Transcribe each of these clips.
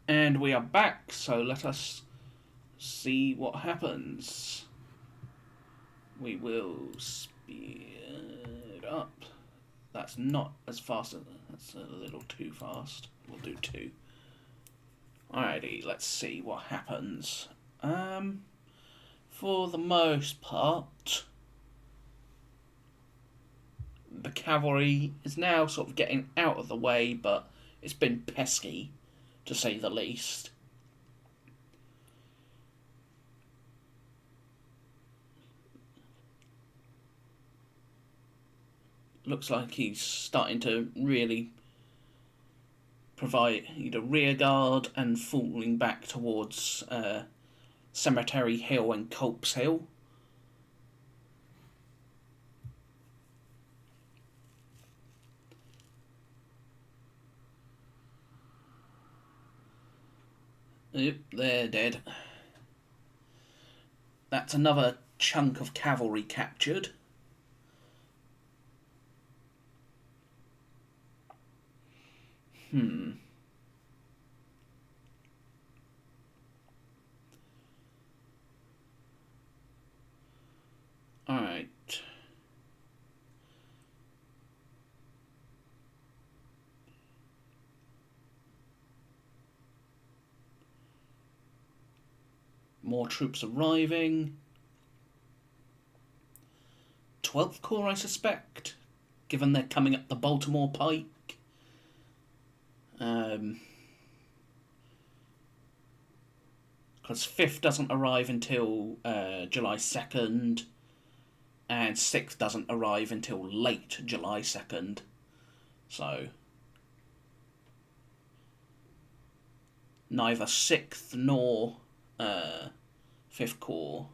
And we are back, so let us see what happens. We will speed up. That's not as fast as... That's a little too fast. We'll do 2. Alrighty, let's see what happens. For the most part, the cavalry is now sort of getting out of the way, but it's been pesky, to say the least. Looks like he's starting to really provide either rear guard and falling back towards Cemetery Hill and Culp's Hill. Yep, they're dead. That's another chunk of cavalry captured. Alright. More troops arriving. 12th Corps, I suspect, given they're coming up the Baltimore Pike. Because 5th doesn't arrive until July 2nd, and 6th doesn't arrive until late July 2nd. So neither 6th nor 5th Corps.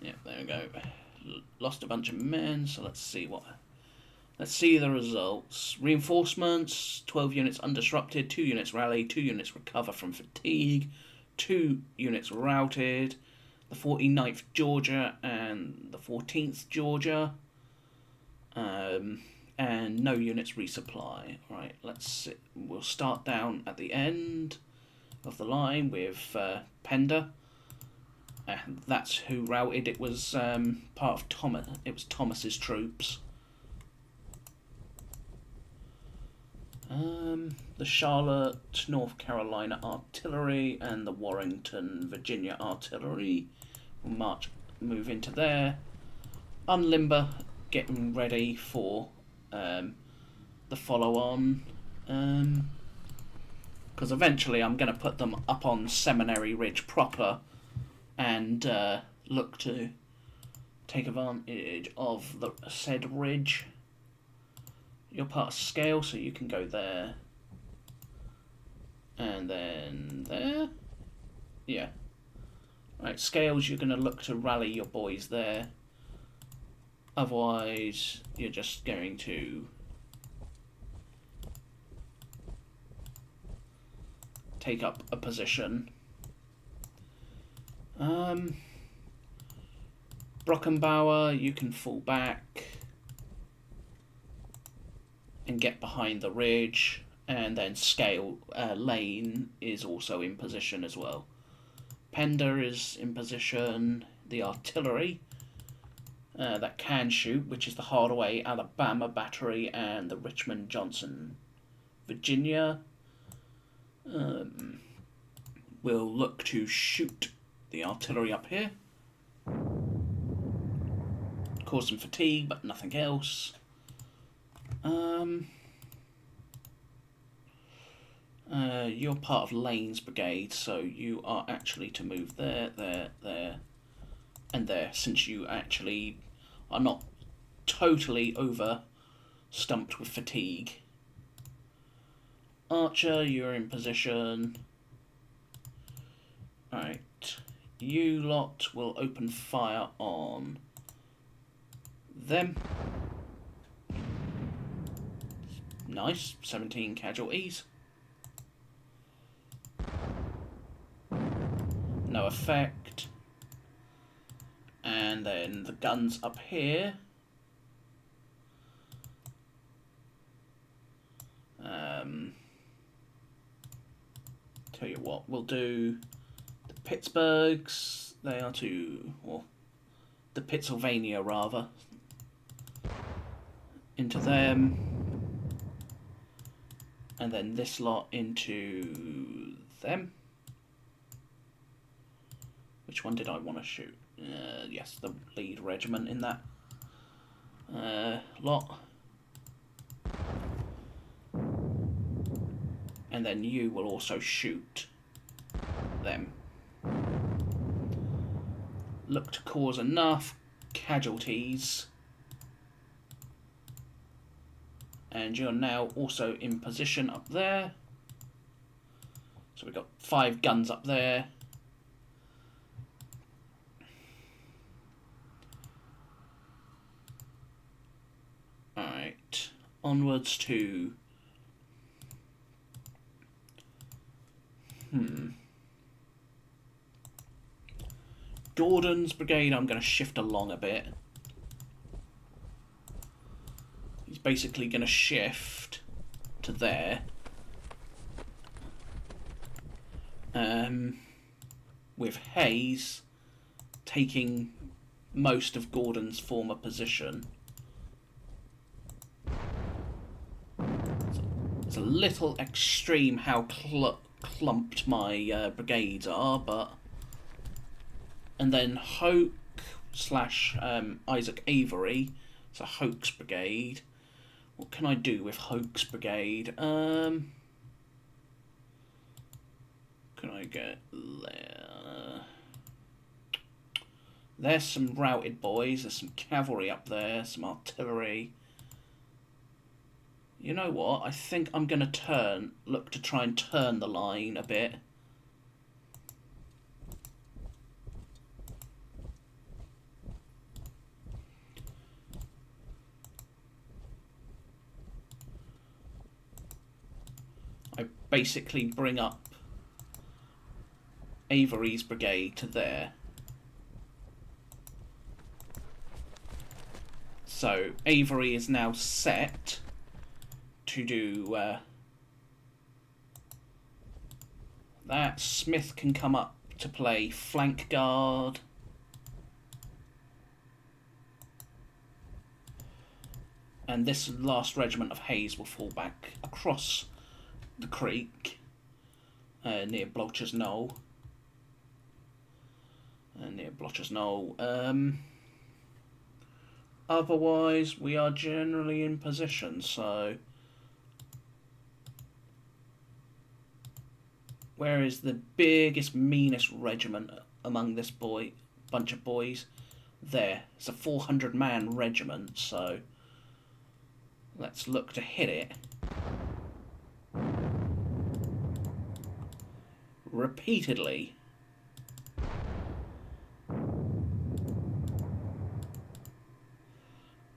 Yep, there we go. Lost a bunch of men, so let's see the results. Reinforcements, 12 units undisrupted, 2 units rally, 2 units recover from fatigue, 2 units routed, the 49th Georgia and the 14th Georgia, and no units resupply. Right, we'll start down at the end of the line with Pender. And that's who routed. It was part of Thomas. It was Thomas's troops. The Charlotte, North Carolina Artillery and the Warrington, Virginia Artillery will move into there. Unlimber, getting ready for the follow-on. Because eventually I'm going to put them up on Seminary Ridge proper and look to take advantage of the said ridge. You're part of Scale, so you can go there. And then there. Yeah. Right, Scales, you're going to look to rally your boys there. Otherwise, you're just going to take up a position. Brockenbauer, you can fall back and get behind the ridge, and then Scale Lane is also in position as well. Pender is in position. The artillery that can shoot, which is the Hardaway Alabama Battery and the Richmond Johnson Virginia, will look to shoot the artillery up here. Cause some fatigue, but nothing else. You're part of Lane's brigade, so you are actually to move there, there, and there, since you actually are not totally over stumped with fatigue. Archer, you're in position. Alright, you lot will open fire on them. Nice, 17 casualties. No effect. And then the guns up here. Tell you what, we'll do the Pittsburghs. They are to, or the Pennsylvania rather, into them, and then this lot into them. Which one did I want to shoot? Yes, the lead regiment in that lot. And then you will also shoot them. Look to cause enough casualties. And you're now also in position up there. So we've got 5 guns up there. Alright, onwards to... Gordon's brigade, I'm going to shift along a bit. He's basically going to shift to there. With Hayes taking most of Gordon's former position. It's a little extreme how clumped my brigades are, but... And then Hoke slash Isaac Avery, it's a Hoke's brigade. What can I do with Hoke's brigade? Can I get there? There's some routed boys, there's some cavalry up there, some artillery. You know what, I think I'm going to look to try and turn the line a bit. I basically bring up Avery's brigade to there. So Avery is now set to do that. Smith can come up to play flank guard. And this last regiment of Hayes will fall back across the creek near Blotcher's Knoll. Otherwise, we are generally in position, so... Where is the biggest, meanest regiment among this bunch of boys? There. It's a 400-man regiment, so... Let's look to hit it. Repeatedly.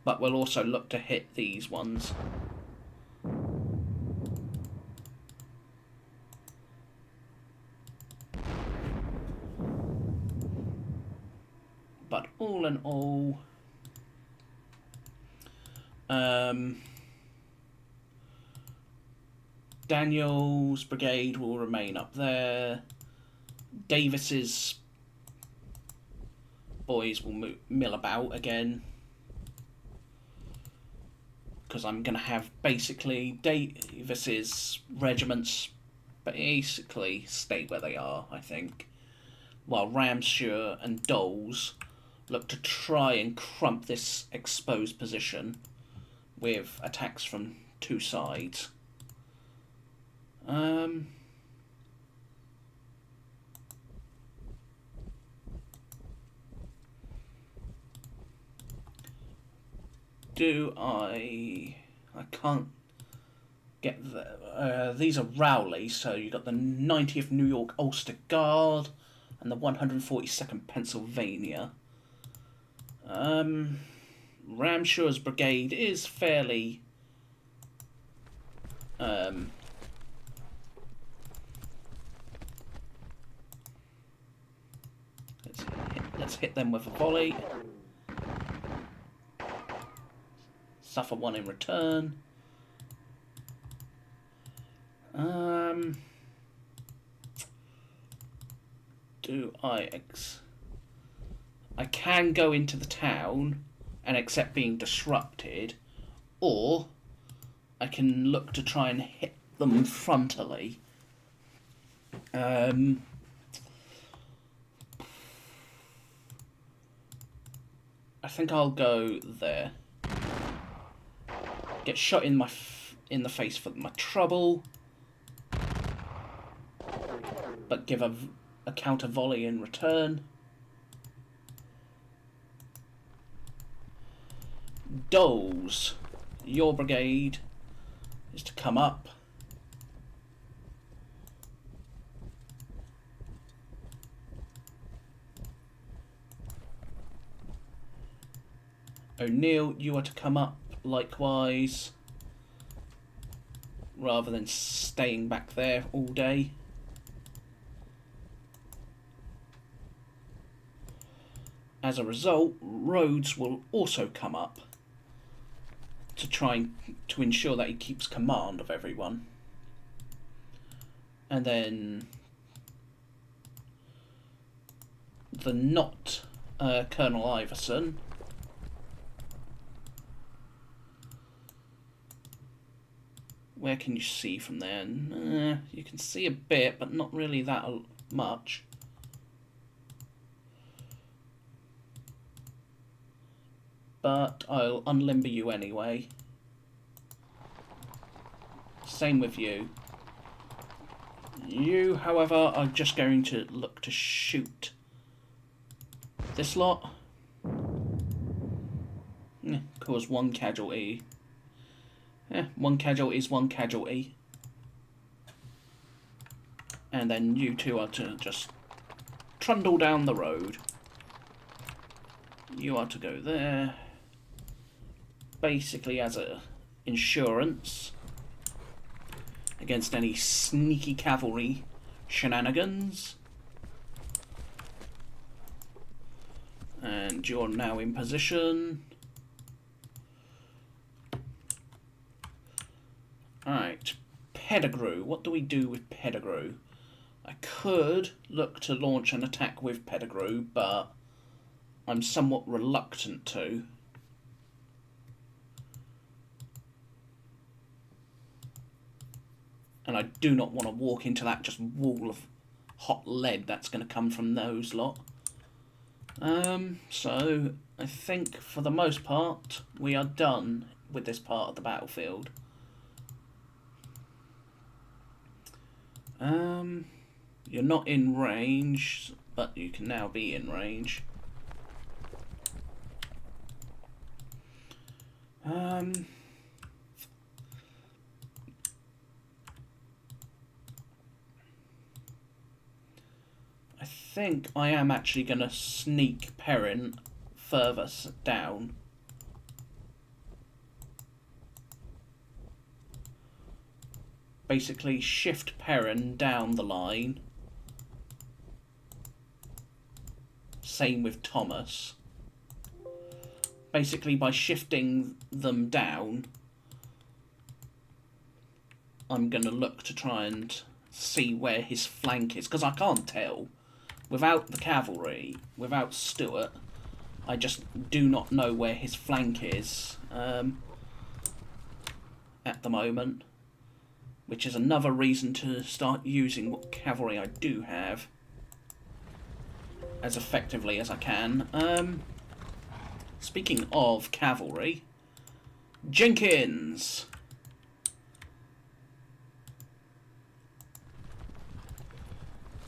But we'll also look to hit these ones. But all in all, Daniel's brigade will remain up there. Davis's boys will mill about again. Because I'm going to have basically Davis's regiments basically stay where they are, I think. While Ramseur and Doles look to try and crump this exposed position with attacks from 2 sides. I can't get the... these are Rowley, so you've got the 90th New York Ulster Guard and the 142nd Pennsylvania. Ramsheur's brigade is fairly... let's hit them with a volley. Suffer 1 in return. do I can go into the town and accept being disrupted, or I can look to try and hit them frontally. I think I'll go there. Get shot in the face for my trouble, but give a counter volley in return. Doles, your brigade is to come up. O'Neill, you are to come up likewise, rather than staying back there all day. As a result, Rhodes will also come up to try to ensure that he keeps command of everyone. And then the not Colonel Iverson where can you see from there? You can see a bit, but not really that much. But I'll unlimber you anyway. Same with you. You, however, are just going to look to shoot this lot. Cause one casualty. One casualty is one casualty. And then you two are to just trundle down the road. You are to go there. Basically as a insurance against any sneaky cavalry shenanigans. And you're now in position. Alright, Pettigrew. What do we do with Pettigrew? I could look to launch an attack with Pettigrew, but I'm somewhat reluctant to. And I do not want to walk into that just wall of hot lead that's going to come from those lot. So I think for the most part we are done with this part of the battlefield. You're not in range, but you can now be in range. I think I am actually going to sneak Perrin further down. Basically shift Perrin down the line. Same with Thomas. Basically by shifting them down, I'm going to look to try and see where his flank is, because I can't tell. Without the cavalry, without Stuart, I just do not know where his flank is at the moment. Which is another reason to start using what cavalry I do have as effectively as I can. Speaking of cavalry, Jenkins!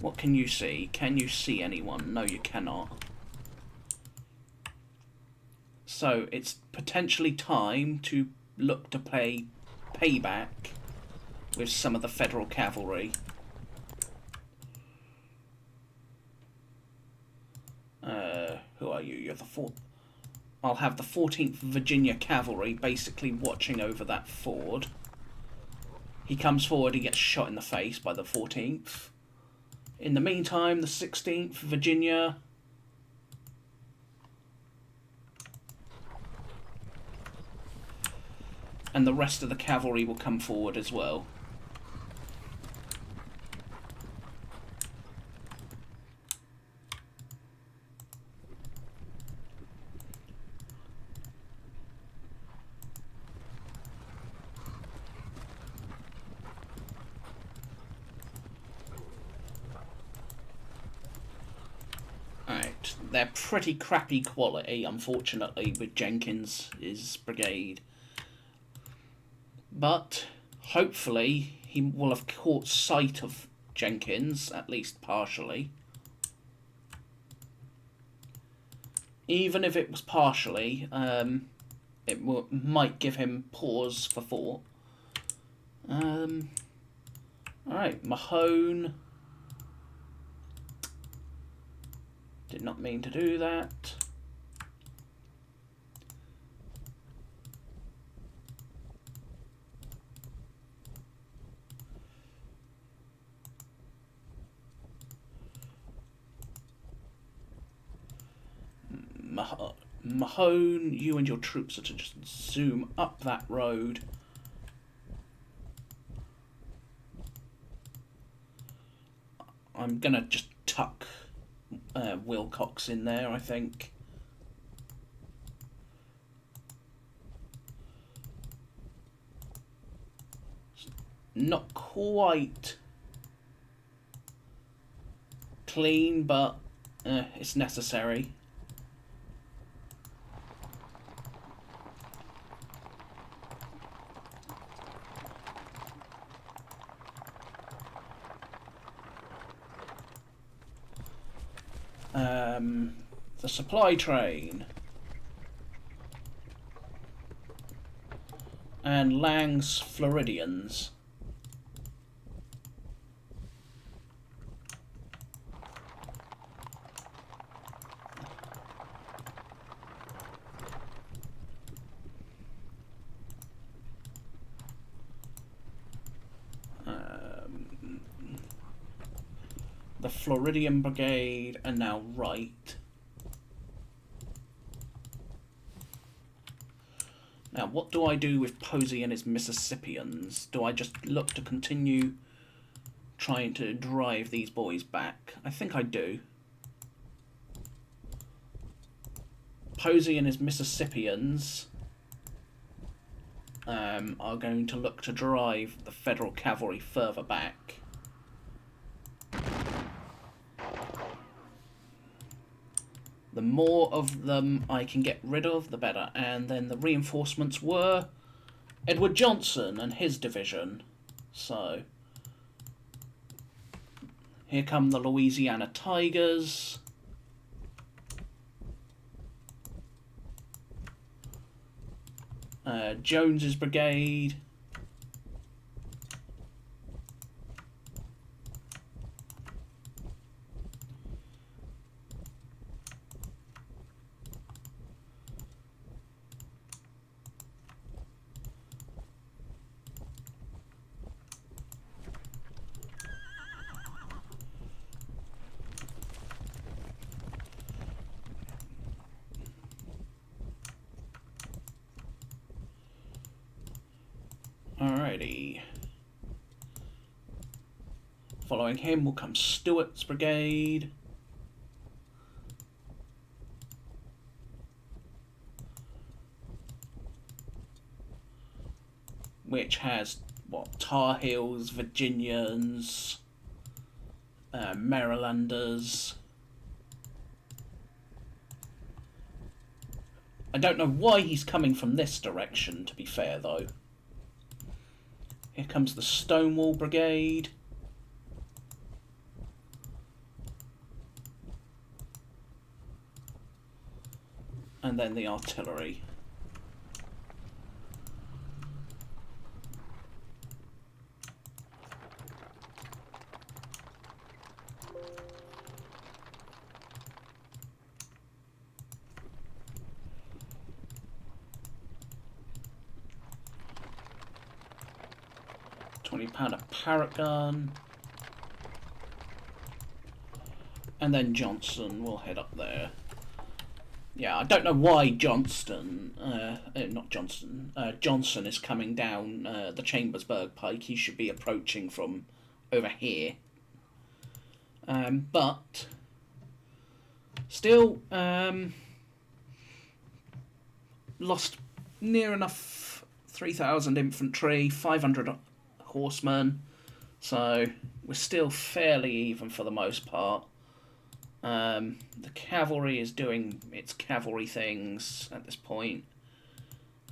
What can you see? Can you see anyone? No, you cannot. So it's potentially time to look to play payback with some of the Federal cavalry. Who are you? You're the 4th. I'll have the 14th Virginia Cavalry basically watching over that ford. He comes forward, he gets shot in the face by the 14th. In the meantime, the 16th Virginia and the rest of the cavalry will come forward as well. they're pretty crappy quality, unfortunately, with Jenkins' brigade. But hopefully he will have caught sight of Jenkins, at least partially. Even if it was partially, it might give him pause for thought. Alright, Mahone. Did not mean to do that. Mahone, you and your troops are to just zoom up that road. I'm gonna just tuck Wilcox in there, I think. Not quite clean, but it's necessary. The supply train and Lang's Floridians. The Floridian Brigade are now right. Now, what do I do with Posey and his Mississippians? Do I just look to continue trying to drive these boys back? I think I do. Posey and his Mississippians are going to look to drive the Federal cavalry further back. The more of them I can get rid of, the better. And then the reinforcements were Edward Johnson and his division. So, here come the Louisiana Tigers. Jones's brigade. Alrighty. Following him will come Stewart's brigade. Which has, what, Tar Heels, Virginians, Marylanders. I don't know why he's coming from this direction, to be fair, though. Here comes the Stonewall Brigade. And then the artillery. £20 a Parrot gun. And then Johnston will head up there. Yeah, I don't know why Johnson is coming down the Chambersburg Pike. He should be approaching from over here. But still, lost near enough 3,000 infantry, 500 horsemen, so we're still fairly even for the most part. The cavalry is doing its cavalry things at this point.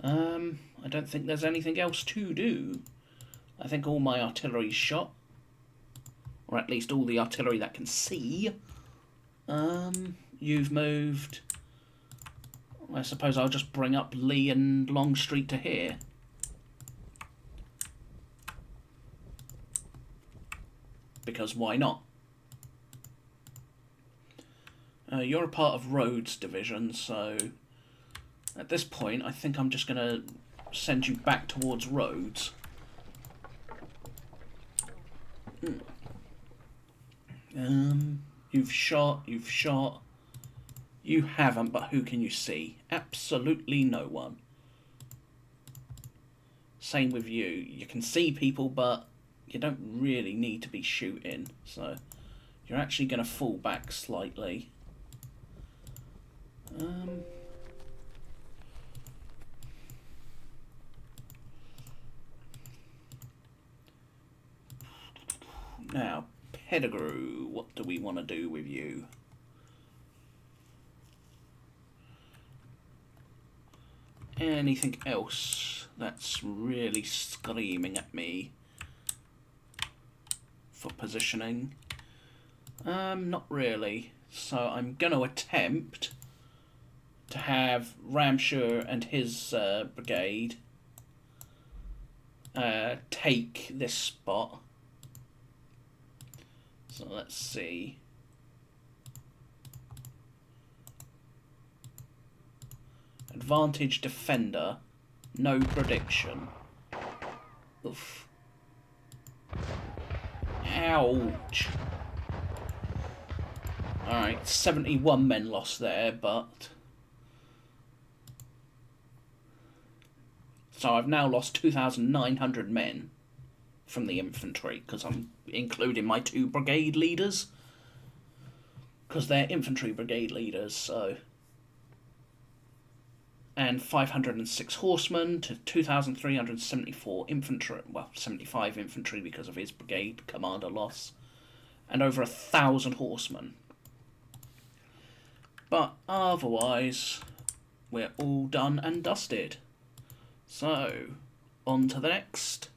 I don't think there's anything else to do. I think all my artillery's shot. Or at least all the artillery that can see. You've moved. I suppose I'll just bring up Lee and Longstreet to here. Because why not? You're a part of Rhodes Division, so at this point I think I'm just going to send you back towards Rhodes. You've shot. You haven't, but who can you see? Absolutely no one. Same with you. You can see people, but you don't really need to be shooting. So you're actually going to fall back slightly. Now, Pettigrew, what do we want to do with you? Anything else that's really screaming at me for positioning? Not really. So I'm going to attempt to have Ramsher and his brigade take this spot. So let's see. Advantage defender, no prediction. Oof. Ouch. Alright, 71 men lost there, but... So I've now lost 2,900 men from the infantry, because I'm including my 2 brigade leaders. Because they're infantry brigade leaders, so... And 506 horsemen to 2,374 infantry, well, 75 infantry because of his brigade commander loss, and over 1,000 horsemen. But otherwise, we're all done and dusted. So, on to the next.